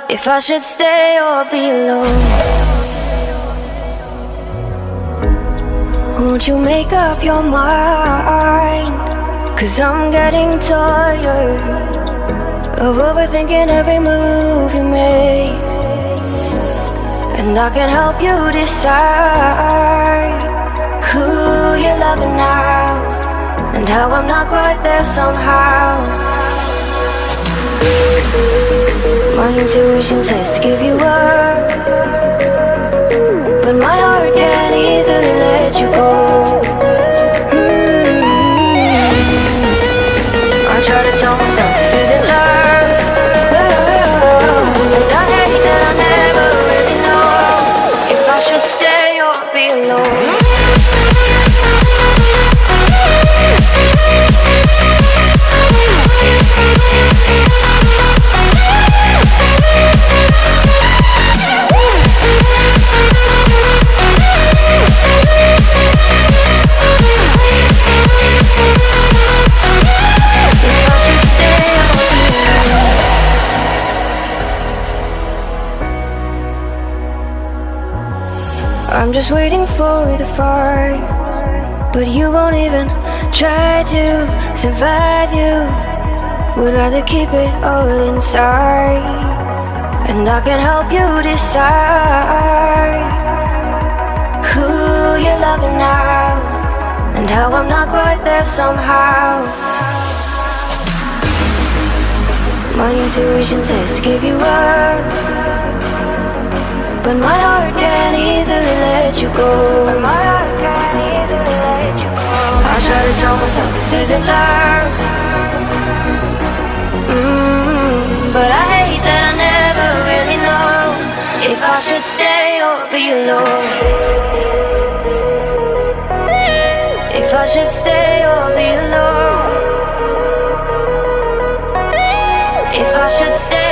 if I should stay or be alone. Won't you make up your mind? 'Cause I'm getting tired of overthinking every move you make. And I can help you decide who you're loving now, and how I'm not quite there somehow. My intuition says to give you up, but my heart can't easily let you go. I try to tell myself this isn't love, but I hate that I never really know if I should stay or be alone. I'm just waiting for the fire, but you won't even try to survive. You would rather keep it all inside, and I can help you decide who you're loving now, and how I'm not quite there somehow. My intuition says to give you up, but my heart can't easily let you go. I try to tell myself this isn't love, but I hate that I never really know if I should stay or be alone. If I should stay or be alone. If I should stay